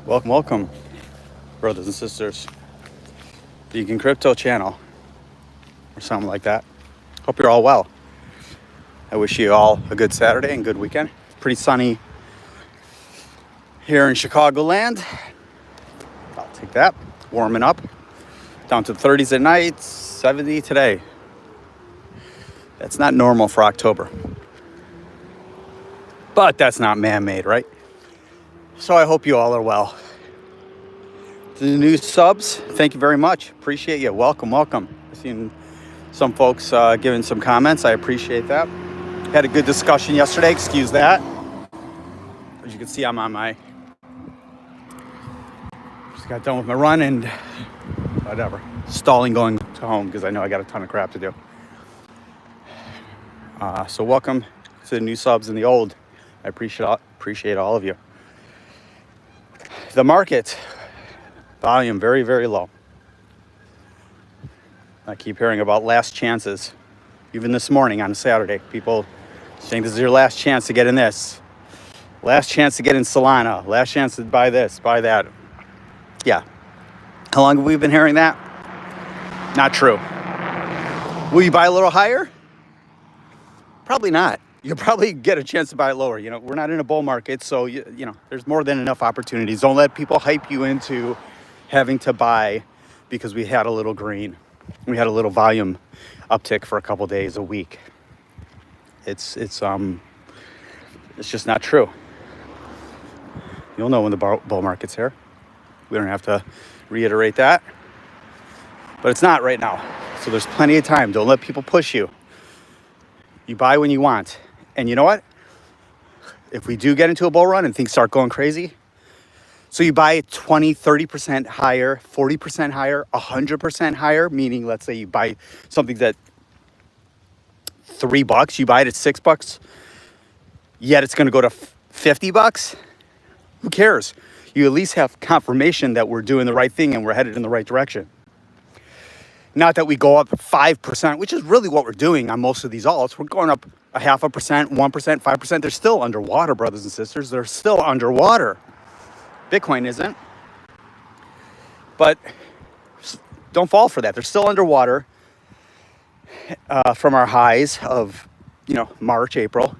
Welcome, welcome, brothers and sisters. Vegan Crypto Channel, or something like that. Hope you're all well. I wish you all a good Saturday and good weekend. It's pretty sunny here in Chicagoland. I'll take that. Warming up. Down to the 30s at night, 70 today. That's not normal for October. But that's not man-made, right? So I hope you all are well. To the new subs, thank you very much. Appreciate you. Welcome, welcome. I've seen some folks giving some comments. I appreciate that. Had a good discussion yesterday. Excuse that. As you can see, I'm on my... Just got done with my run and whatever. Stalling going to home because I know I got a ton of crap to do. So welcome to the new subs and the old. I appreciate all of you. The market volume very, very low. I keep hearing about last chances. Even this morning on Saturday, people saying this is your last chance to get in this. Last chance to get in Solana. Last chance to buy this, buy that. Yeah. How long have we been hearing that? Not true. Will you buy a little higher? Probably not. You'll probably get a chance to buy it lower. You know, we're not in a bull market, so you know, there's more than enough opportunities. Don't let people hype you into having to buy because we had a little green. We had a little volume uptick for a couple days a week. It's just not true. You'll know when the bull market's here. We don't have to reiterate that. But it's not right now. So there's plenty of time. Don't let people push you. You buy when you want. And you know what? If we do get into a bull run and things start going crazy, so you buy 20, 30% higher, 40% higher, 100% higher, meaning let's say you buy something that $3, you buy it at $6, yet it's going to go to $50. Who cares? You at least have confirmation that we're doing the right thing and we're headed in the right direction. Not that we go up 5%, which is really what we're doing on most of these alts. We're going up 0.5%, 1%, 5%. They're still underwater, brothers and sisters. They're still underwater. Bitcoin isn't. But don't fall for that. They're still underwater from our highs of, March, April.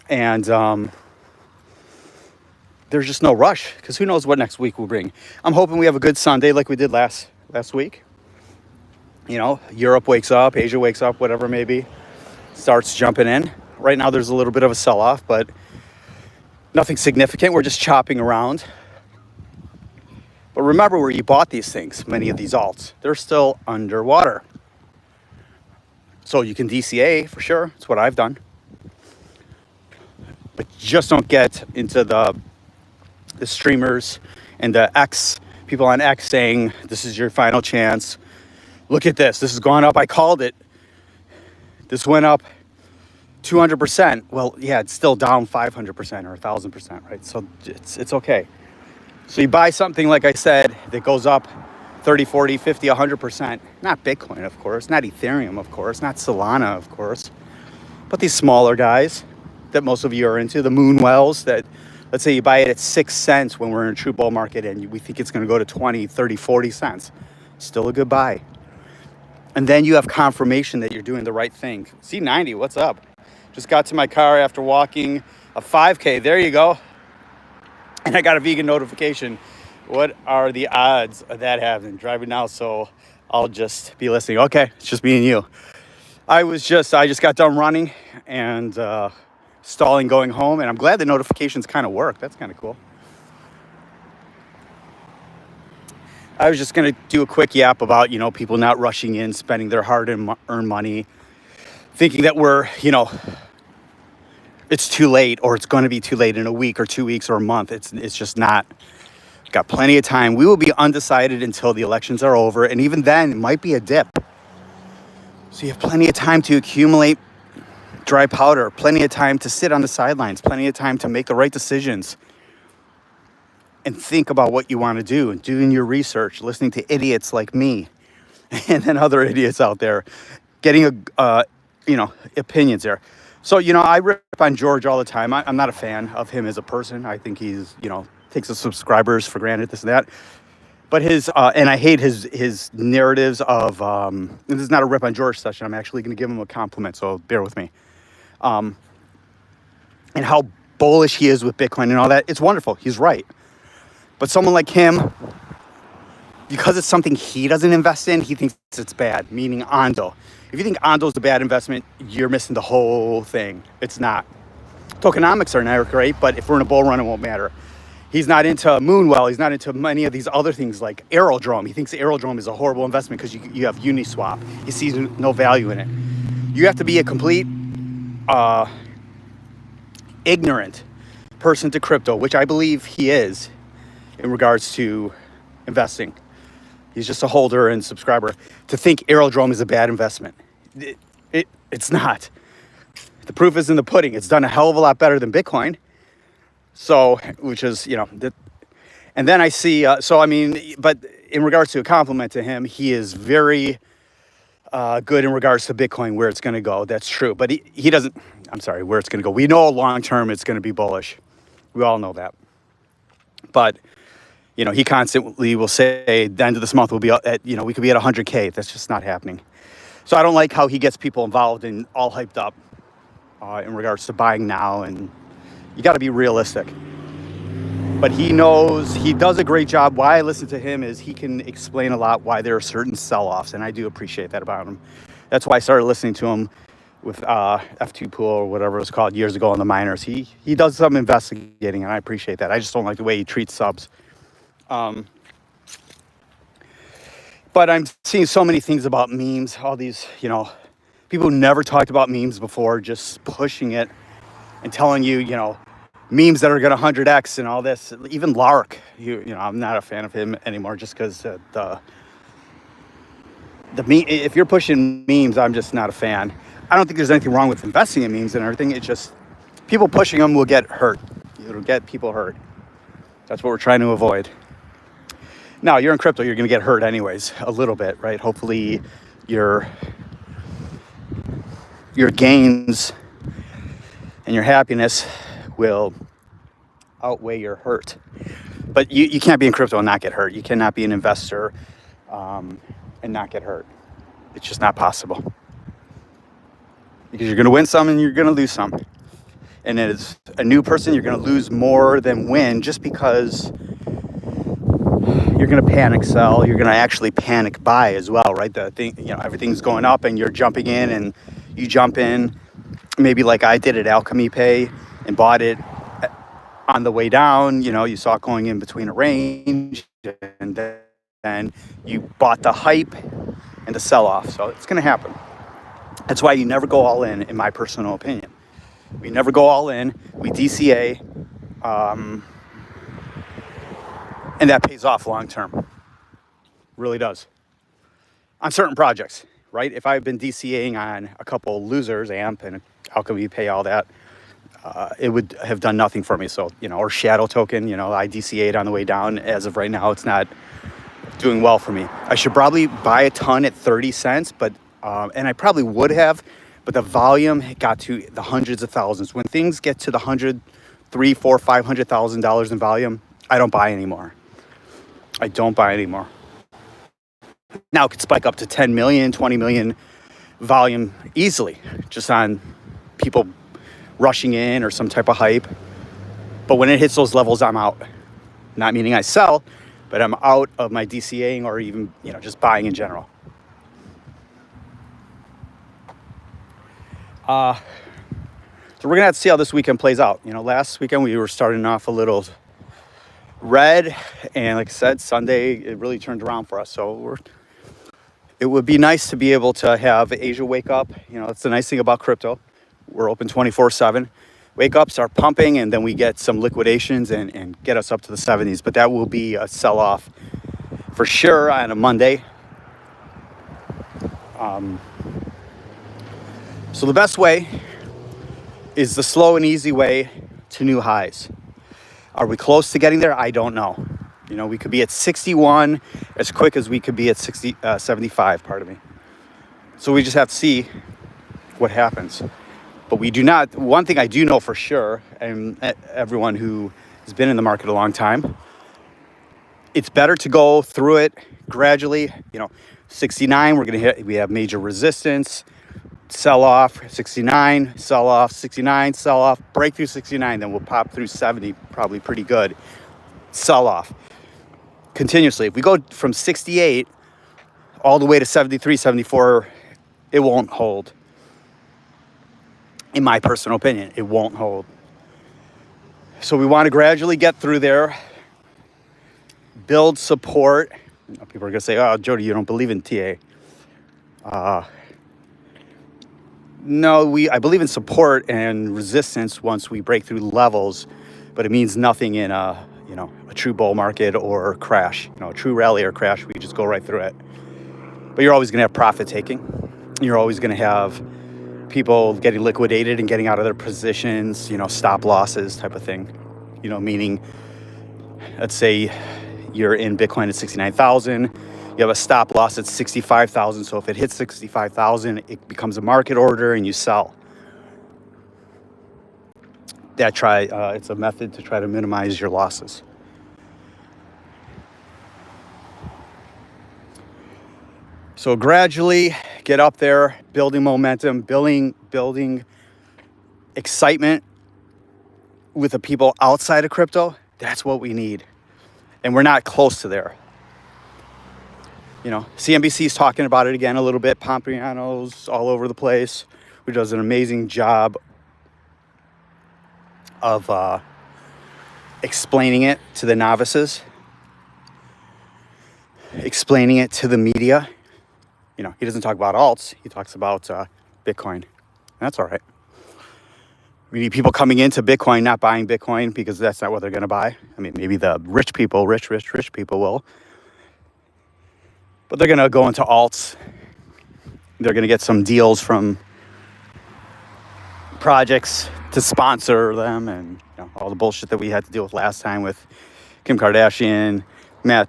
And there's just no rush because who knows what next week will bring. I'm hoping we have a good Sunday like we did last week. Europe wakes up, Asia wakes up, whatever it may be, starts jumping in. Right now there's a little bit of a sell-off, but nothing significant. We're just chopping around. But remember where you bought these things, many of these alts. They're still underwater. So you can DCA for sure. That's what I've done. But just don't get into the streamers and the people on X saying, this is your final chance. Look at this. This has gone up. I called it. This went up 200%. Well, yeah, it's still down 500% or 1,000%, right? So it's okay. So you buy something, like I said, that goes up 30, 40, 50, 100%. Not Bitcoin, of course. Not Ethereum, of course. Not Solana, of course. But these smaller guys that most of you are into, the Moonwells that, let's say you buy it at 6 cents when we're in a true bull market and we think it's going to go to 20, 30, 40 cents. Still a good buy. And then you have confirmation that you're doing the right thing. C90, what's up? Just got to my car after walking a 5K. There you go. And I got a vegan notification. What are the odds of that happening? Driving now, so I'll just be listening. Okay, it's just me and you. I just got done running and stalling going home. And I'm glad the notifications kind of work. That's kind of cool. I was just going to do a quick yap about, people not rushing in, spending their hard-earned money, thinking that we're, it's too late or it's going to be too late in a week or 2 weeks or a month. It's just not. Got plenty of time. We will be undecided until the elections are over. And even then, it might be a dip. So you have plenty of time to accumulate dry powder, plenty of time to sit on the sidelines, plenty of time to make the right decisions. And think about what you want to do and doing your research, listening to idiots like me and then other idiots out there, getting opinions there. So, I rip on George all the time. I'm not a fan of him as a person. I think he's, takes the subscribers for granted, this and that. But his and I hate his narratives of this is not a rip on George session. I'm actually going to give him a compliment, so bear with me. And how bullish he is with Bitcoin and all that. It's wonderful. He's right. But someone like him, because it's something he doesn't invest in, he thinks it's bad, meaning Ondo. If you think Ondo's a bad investment, you're missing the whole thing. It's not. Tokenomics are not great, but if we're in a bull run, it won't matter. He's not into Moonwell. He's not into many of these other things like Aerodrome. He thinks Aerodrome is a horrible investment because you have Uniswap. He sees no value in it. You have to be a complete ignorant person to crypto, which I believe he is in regards to investing. He's just a holder and subscriber to think Aerodrome is a bad investment. It's not. The proof is in the pudding. It's done a hell of a lot better than Bitcoin. So, which is, and then I see, but in regards to a compliment to him, he is very good in regards to Bitcoin, where it's going to go. That's true. But he doesn't, where it's going to go. We know long term it's going to be bullish. We all know that. But, he constantly will say the end of this month will be at, we could be at 100K. That's just not happening. So I don't like how he gets people involved and all hyped up in regards to buying now. And you got to be realistic. But he knows, he does a great job. Why I listen to him is he can explain a lot why there are certain sell-offs. And I do appreciate that about him. That's why I started listening to him with F2 Pool or whatever it was called years ago on the miners. He does some investigating, and I appreciate that. I just don't like the way he treats subs. But I'm seeing so many things about memes, all these, people who never talked about memes before, just pushing it and telling you, memes that are going to 100x and all this. Even Lark, I'm not a fan of him anymore just because if you're pushing memes, I'm just not a fan. I don't think there's anything wrong with investing in memes and everything. It's just people pushing them will get hurt. It'll get people hurt. That's what we're trying to avoid. Now, you're in crypto, you're going to get hurt anyways, a little bit, right? Hopefully your gains and your happiness will outweigh your hurt. But you can't be in crypto and not get hurt. You cannot be an investor and not get hurt. It's just not possible. Because you're going to win some and you're going to lose some. And as a new person, you're going to lose more than win just because you're going to panic sell. You're going to actually panic buy as well, right? The thing, everything's going up and you're jumping in, and you jump in maybe like I did at Alchemy Pay and bought it on the way down. You saw it going in between a range, and then you bought the hype and the sell-off. So it's going to happen. That's why you never go all in my personal opinion. We never go all in. We DCA. And that pays off long term. Really does. On certain projects, right? If I've been DCAing on a couple losers, AMP and Alchemy Pay, all that, it would have done nothing for me. So, or Shadow Token, I DCA'd on the way down. As of right now, it's not doing well for me. I should probably buy a ton at 30 cents, but and I probably would have, but the volume got to the hundreds of thousands. When things get to the $100,000, $300,000, $400,000, $500,000 in volume, I don't buy anymore. I don't buy anymore. Now it could spike up to 10 million, 20 million volume easily, just on people rushing in or some type of hype. But when it hits those levels, I'm out. Not meaning I sell, but I'm out of my DCAing or even, just buying in general. So we're gonna have to see how this weekend plays out. Last weekend we were starting off a little red, and like I said, Sunday it really turned around for us. So it would be nice to be able to have Asia wake up. That's the nice thing about crypto. We're open 24/7. Wake up, start pumping, and then we get some liquidations and get us up to the 70s. But that will be a sell-off for sure on a Monday. So the best way is the slow and easy way to new highs. Are we close to getting there? I don't know. We could be at 61 as quick as we could be at 75, pardon me. So we just have to see what happens. But we do not, one thing I do know for sure, and everyone who has been in the market a long time. It's better to go through it gradually. 69, we have major resistance, sell off, 69, sell off, 69, sell off, break through 69, then we'll pop through 70, probably pretty good, sell off continuously. If we go from 68 all the way to 73, 74, it won't hold. In my personal opinion, it won't hold. So we want to gradually get through there, build support. People are going to say, oh, Jody, you don't believe in TA. No, I believe in support and resistance once we break through levels, but it means nothing in a true bull market or crash. A true rally or crash, we just go right through it. But you're always going to have profit taking. You're always going to have people getting liquidated and getting out of their positions, stop losses type of thing. Meaning, let's say you're in Bitcoin at 69,000, you have a stop loss at 65,000. So if it hits 65,000, it becomes a market order and you sell. It's a method to try to minimize your losses. So gradually get up there, building momentum, building excitement with the people outside of crypto. That's what we need. And we're not close to there. CNBC is talking about it again a little bit. Pompliano's all over the place, who does an amazing job of explaining it to the novices, explaining it to the media. He doesn't talk about alts. He talks about Bitcoin. And that's all right. We need people coming into Bitcoin, not buying Bitcoin, because that's not what they're going to buy. I mean, maybe the rich people, rich people will. But they're going to go into alts. They're going to get some deals from projects to sponsor them, and all the bullshit that we had to deal with last time with Kim Kardashian, Matt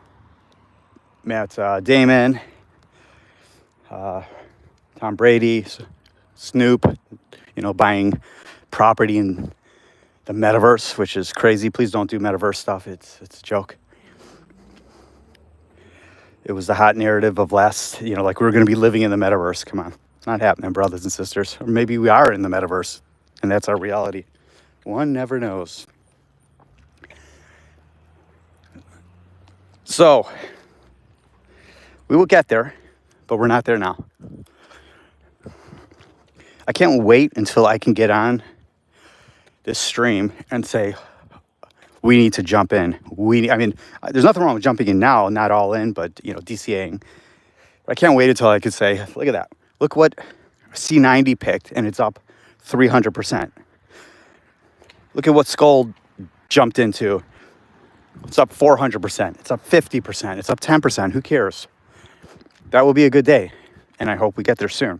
Damon, Tom Brady, Snoop, buying property in the metaverse, which is crazy. Please don't do metaverse stuff. It's a joke. It was the hot narrative of like we were going to be living in the metaverse. Come on. It's not happening, brothers and sisters. Or maybe we are in the metaverse, and that's our reality. One never knows. So, we will get there, but we're not there now. I can't wait until I can get on this stream and say, we need to jump in. There's nothing wrong with jumping in now, not all in, but, DCAing. But I can't wait until I could say, look at that. Look what C90 picked, and it's up 300%. Look at what Skull jumped into. It's up 400%. It's up 50%. It's up 10%. Who cares? That will be a good day. And I hope we get there soon,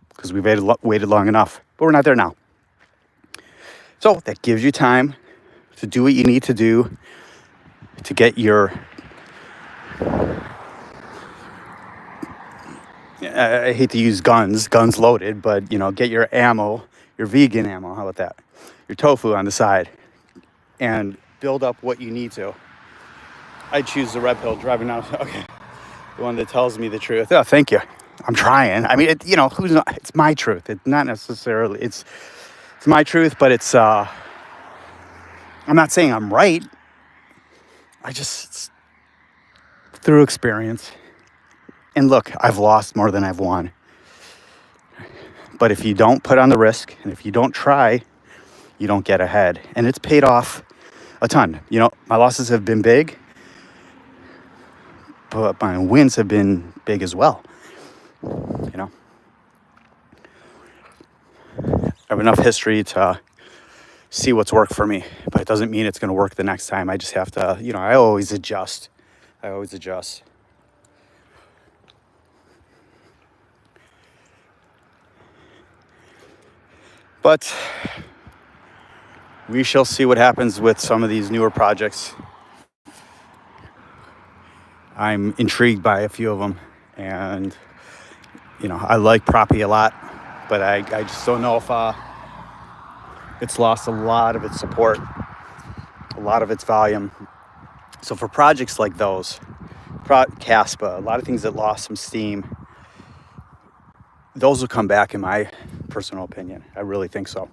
because we've waited long enough. But we're not there now. So that gives you time to do what you need to do to get your, I hate to use guns loaded, but, get your ammo, your vegan ammo, how about that? Your tofu on the side, and build up what you need to. I choose the red pill driving out. Okay. The one that tells me the truth. Oh, thank you. I'm trying. I mean, who's not, it's my truth. It's not necessarily, it's my truth, but it's, I'm not saying I'm right. It's through experience. And look, I've lost more than I've won. But if you don't put on the risk, and if you don't try, you don't get ahead. And it's paid off a ton. My losses have been big, but my wins have been big as well. I have enough history to see what's worked for me, but it doesn't mean it's going to work the next time. I just have to, I always adjust. But we shall see what happens with some of these newer projects. I'm intrigued by a few of them, and I like Proppy a lot, but I just don't know if it's lost a lot of its support a lot of it's volume. So for projects like those, Caspa, a lot of things that lost some steam, those will come back in my personal opinion. I really think so.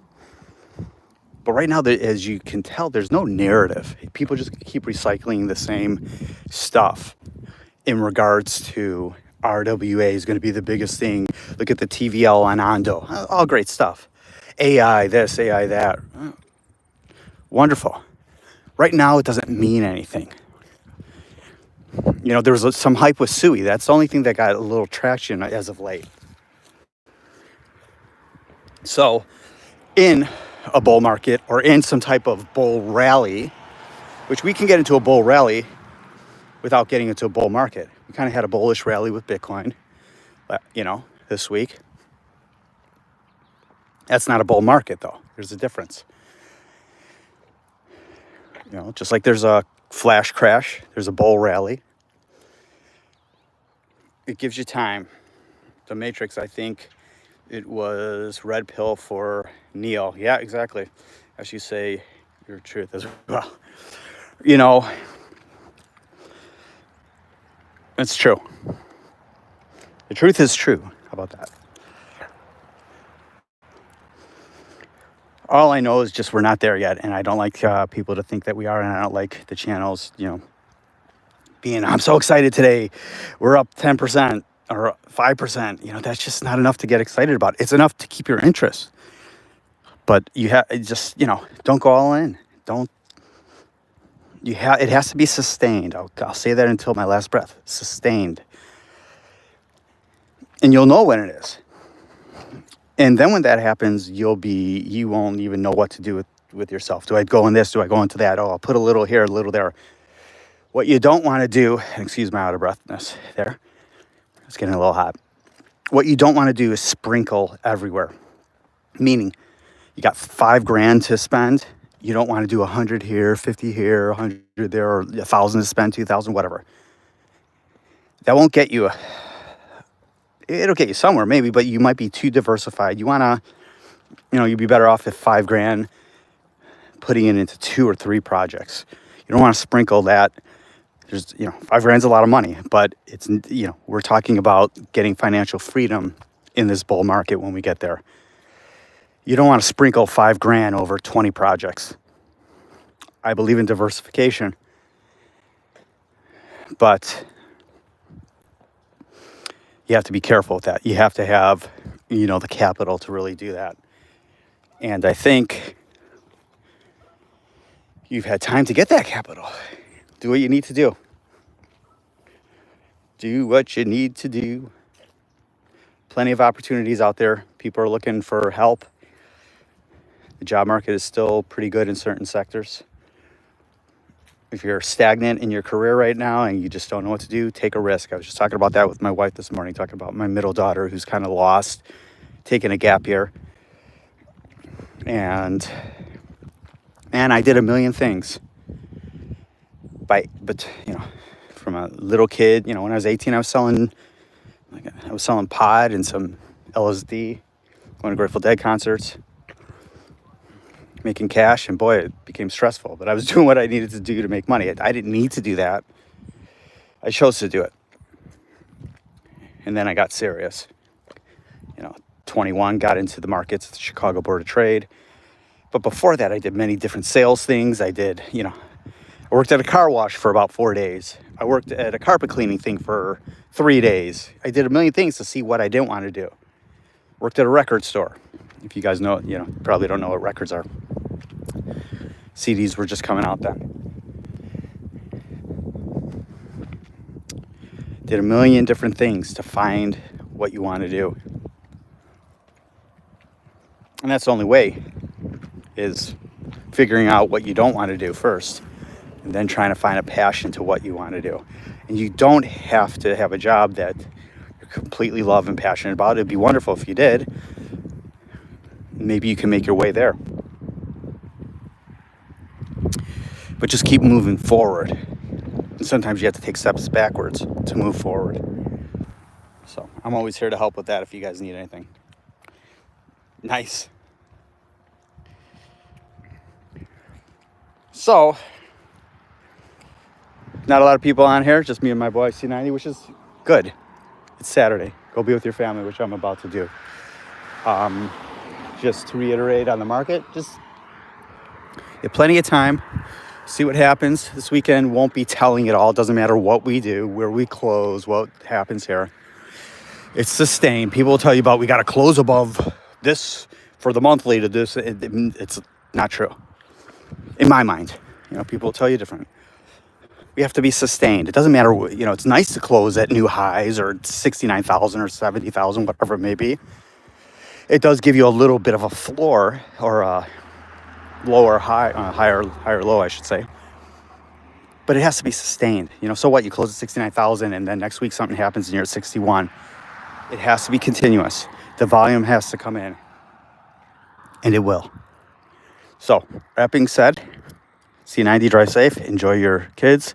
But right now, as you can tell, there's no narrative. People just keep recycling the same stuff in regards to RWA is going to be the biggest thing. Look at the TVL on Ondo. All great stuff. AI this, AI that. Wonderful. Right now, it doesn't mean anything. You know, there was some hype with Sui. That's the only thing that got a little traction as of late. So, in a bull market or in some type of bull rally, which we can get into a bull rally without getting into a bull market. We kind of had a bullish rally with Bitcoin, you know, this week. That's not a bull market, though. There's a difference. You know, just like there's a flash crash, there's a bull rally. It gives you time. The Matrix, I think it was red pill for Neo. Yeah, exactly. As you say, your truth as well. You know, it's true. The truth is true. How about that? All I know is just we're not there yet, and I don't like people to think that we are, and I don't like the channels, you know, being, I'm so excited today, we're up 10% or 5%. You know, that's just not enough to get excited about. It's enough to keep your interest. But you have just, you know, don't go all in. It has to be sustained. I'll say that until my last breath. Sustained. And you'll know when it is. And then when that happens, you won't even know what to do with yourself. Do I go in this? Do I go into that? Oh, I'll put a little here, a little there. What you don't want to do, and excuse my out of breathness there, it's getting a little hot. What you don't want to do is sprinkle everywhere. Meaning, you got $5,000 to spend. You don't want to do 100 here, 50 here, 100 there, or 1,000 to spend, 2,000, whatever. That won't get you. It'll get you somewhere maybe, but you might be too diversified. You want to, you know, you'd be better off if $5,000 putting it into 2 or 3 projects. You don't want to sprinkle that. There's, you know, $5,000 is a lot of money, but it's, you know, we're talking about getting financial freedom in this bull market when we get there. You don't want to sprinkle $5,000 over 20 projects. I believe in diversification, but you have to be careful with that. You have to have, you know, the capital to really do that. And I think you've had time to get that capital. Do what you need to do. Do what you need to do. Plenty of opportunities out there. People are looking for help. The job market is still pretty good in certain sectors. If you're stagnant in your career right now and you just don't know what to do, take a risk. I was just talking about that with my wife this morning, talking about my middle daughter who's kind of lost, taking a gap year. And I did a million things. But you know, from a little kid, you know, when I was 18, I was selling pot and some LSD, going to Grateful Dead concerts, making cash, and boy, it became stressful. But I was doing what I needed to do to make money. I didn't need to do that. I chose to do it. And then I got serious. You know, 21, got into the markets at the Chicago Board of Trade. But before that, I did many different sales things. I did, you know, I worked at a car wash for about 4 days. I worked at a carpet cleaning thing for 3 days. I did a million things to see what I didn't want to do. Worked at a record store. If you guys know, you know, probably don't know what records are. CDs were just coming out then. Did a million different things to find what you want to do. And that's the only way, is figuring out what you don't want to do first, and then trying to find a passion to what you want to do. And you don't have to have a job that you completely love and passionate about. It'd be wonderful if you did. Maybe you can make your way there. But just keep moving forward. And sometimes you have to take steps backwards to move forward. So I'm always here to help with that if you guys need anything. Nice. So Not a lot of people on here, just me and my boy C90, which is good. It's Saturday. Go be with your family, which I'm about to do. Just to reiterate on the market, just you have plenty of time. See what happens this weekend. Won't be telling it all. Doesn't matter what we do, where we close, what happens here. It's sustained. People will tell you about we got to close above this for the monthly to this. It's not true. In my mind, people will tell you different. We have to be sustained. It doesn't matter. It's nice to close at new highs or 69,000 or 70,000, whatever it may be. It does give you a little bit of a floor or a lower high, higher low, I should say. But it has to be sustained. So what? You close at 69,000 and then next week something happens and you're at 61. It has to be continuous. The volume has to come in. And it will. So, that being said, C90, drive safe. Enjoy your kids.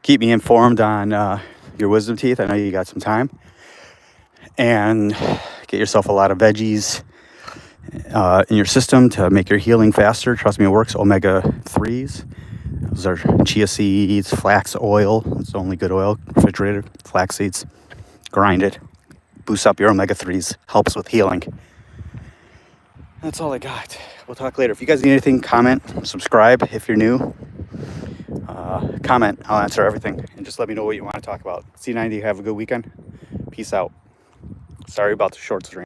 Keep me informed on your wisdom teeth. I know you got some time. And get yourself a lot of veggies in your system to make your healing faster. Trust me, it works. Omega-3s. Those are chia seeds, flax oil. It's the only good oil. Refrigerated flax seeds. Grind it. Boosts up your omega-3s. Helps with healing. That's all I got. We'll talk later. If you guys need anything, comment, subscribe if you're new. Comment. I'll answer everything. And just let me know what you want to talk about. C90, have a good weekend. Peace out. Sorry about the short stream.